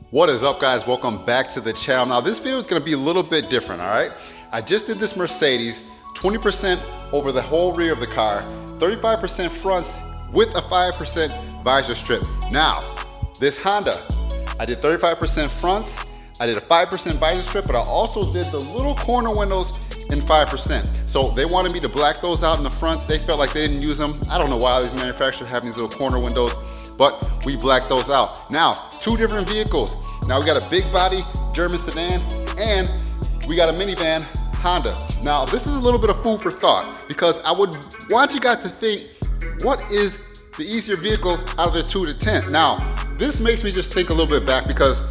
What is up, guys? Welcome back to the channel. Now this video is going to be a little bit different, all right? I just did this Mercedes, 20% over the whole rear of the car, 35% fronts with a 5% visor strip. Now, this Honda, I did 35% fronts, I did a 5% visor strip, but I also did the little corner windows in 5%. So they wanted me to black those out in the front. They felt like they didn't use them. I don't know why these manufacturers have these little corner windows, but we blacked those out. Now, two different vehicles. Now we got a big body German sedan and we got a minivan Honda. Now this is a little bit of food for thought because I would want you guys to think, what is the easier vehicle out of the two to tint? Now, this makes me just think a little bit back because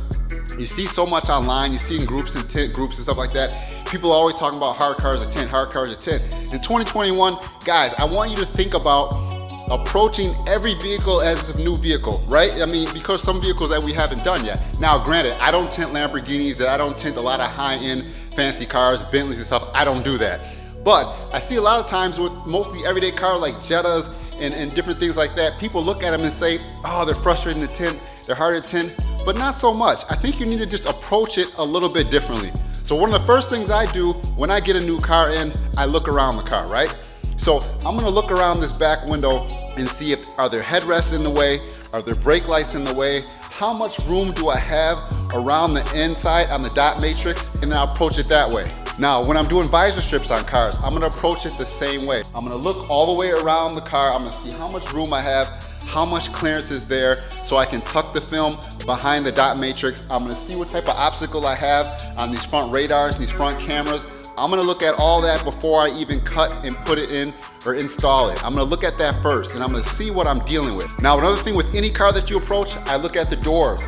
you see so much online, you see in groups and tint groups and stuff like that. People are always talking about hard cars to tint, hard cars to tint. In 2021, guys, I want you to think about approaching every vehicle as a new vehicle, right? I mean, because some vehicles that we haven't done yet. Now, granted, I don't tint Lamborghinis, that I don't tint a lot of high-end fancy cars, Bentleys and stuff. I don't do that. But I see a lot of times with mostly everyday cars like Jettas and different things like that, people look at them and say, oh, they're frustrating to tint, they're hard to tint, but not so much. I think you need to just approach it a little bit differently. So one of the first things I do when I get a new car in, I look around the car, right? So I'm gonna look around this back window and see if are there headrests in the way, are there brake lights in the way, how much room do I have around the inside on the dot matrix, and then I'll approach it that way. Now, when I'm doing visor strips on cars, I'm gonna approach it the same way. I'm gonna look all the way around the car, I'm gonna see how much room I have, how much clearance is there, so I can tuck the film behind the dot matrix. I'm gonna see what type of obstacle I have on these front radars, these front cameras. I'm gonna look at all that before I even cut and put it in or install it. I'm gonna look at that first and I'm gonna see what I'm dealing with. Now, another thing with any car that you approach, I look at the doors.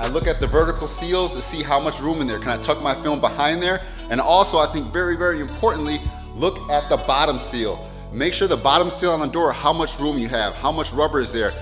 I look at the vertical seals to see how much room in there. Can I tuck my film behind there? And also, I think very, very importantly, look at the bottom seal. Make sure the bottom seal on the door, how much room you have, how much rubber is there.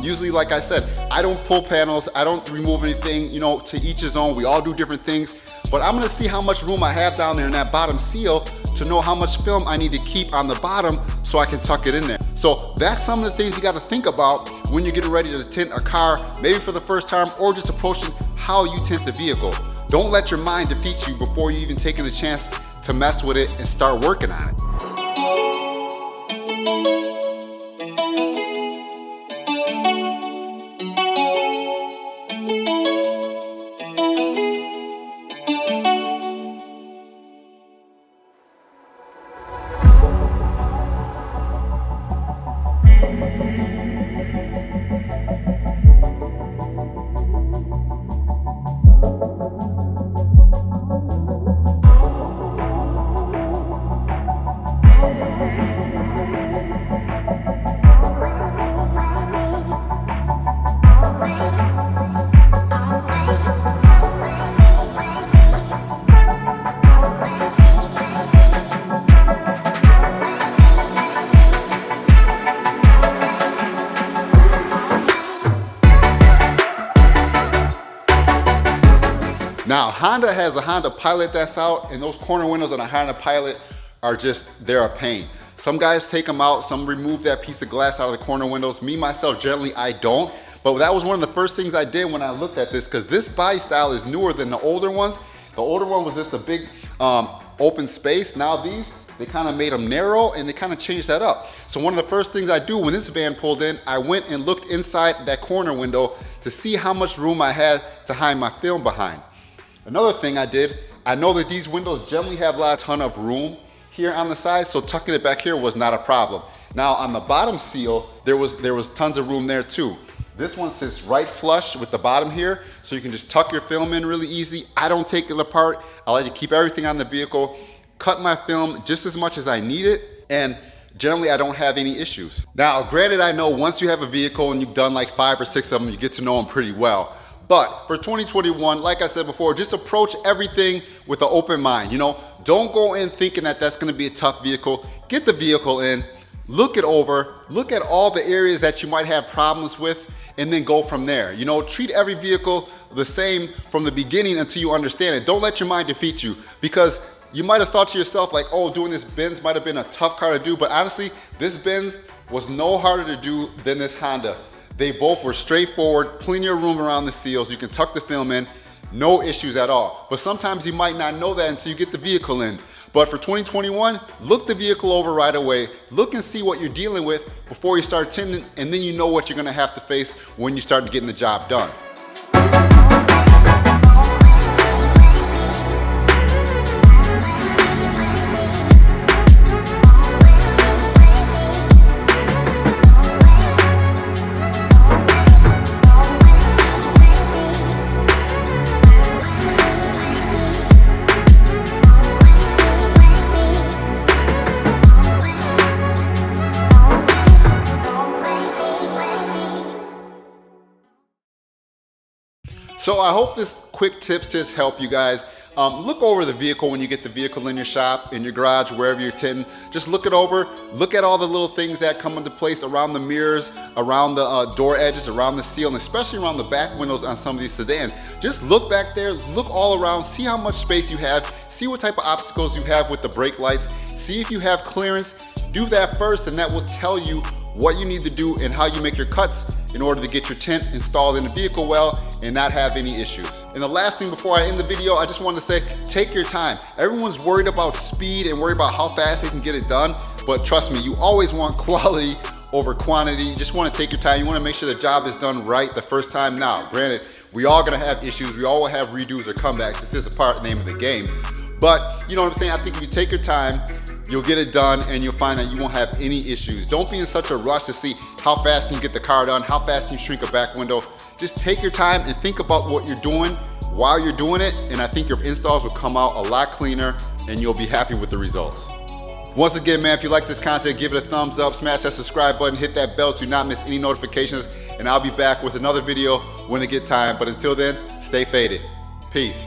Usually, like I said, I don't pull panels, I don't remove anything, you know, to each his own. We all do different things. But I'm gonna see how much room I have down there in that bottom seal to know how much film I need to keep on the bottom so I can tuck it in there. So that's some of the things you gotta think about when you're getting ready to tint a car, maybe for the first time or just approaching how you tint the vehicle. Don't let your mind defeat you before you even taking the chance to mess with it and start working on it. Now, Honda has a Honda Pilot that's out, and those corner windows on a Honda Pilot are just, they're a pain. Some guys take them out, some remove that piece of glass out of the corner windows. Me, myself, generally, I don't. But that was one of the first things I did when I looked at this, because this body style is newer than the older ones. The older one was just a big open space. Now these, they kind of made them narrow and they kind of changed that up. So one of the first things I do when this van pulled in, I went and looked inside that corner window to see how much room I had to hide my film behind. Another thing I did, I know that these windows generally have a ton of room here on the side, so tucking it back here was not a problem. Now on the bottom seal, there was tons of room there too. This one sits right flush with the bottom here, so you can just tuck your film in really easy. I don't take it apart. I like to keep everything on the vehicle, cut my film just as much as I need it, and generally I don't have any issues. Now, granted, I know once you have a vehicle and you've done like 5 or 6 of them, you get to know them pretty well. But for 2021, like I said before, just approach everything with an open mind. You know, don't go in thinking that that's gonna be a tough vehicle. Get the vehicle in, look it over, look at all the areas that you might have problems with, and then go from there. You know, treat every vehicle the same from the beginning until you understand it. Don't let your mind defeat you, because you might have thought to yourself like, oh, doing this Benz might have been a tough car to do, but honestly, this Benz was no harder to do than this Honda. They both were straightforward, plenty of room around the seals. You can tuck the film in, no issues at all. But sometimes you might not know that until you get the vehicle in. But for 2021, look the vehicle over right away. Look and see what you're dealing with before you start tinting, and then you know what you're gonna have to face when you start getting the job done. So I hope this quick tips just help you guys. Look over the vehicle when you get the vehicle in your shop, in your garage, wherever you're tinting. Just look it over. Look at all the little things that come into place around the mirrors, around the door edges, around the seal, and especially around the back windows on some of these sedans. Just look back there, look all around, see how much space you have, see what type of obstacles you have with the brake lights, see if you have clearance. Do that first, and that will tell you what you need to do and how you make your cuts in order to get your tint installed in the vehicle well and not have any issues. And the last thing before I end the video, I just wanted to say, take your time. Everyone's worried about speed and worried about how fast they can get it done, but trust me, you always want quality over quantity. You just want to take your time. You want to make sure the job is done right the first time. Now, granted, we all gonna have issues. We all will have redos or comebacks. This is a part of the name of the game. But you know what I'm saying? I think if you take your time, you'll get it done and you'll find that you won't have any issues. Don't be in such a rush to see how fast you can get the car done, how fast you can shrink a back window. Just take your time and think about what you're doing while you're doing it, and I think your installs will come out a lot cleaner and you'll be happy with the results. Once again, man, if you like this content, give it a thumbs up, smash that subscribe button, hit that bell so you not miss any notifications, and I'll be back with another video when I get time. But until then, stay faded. Peace.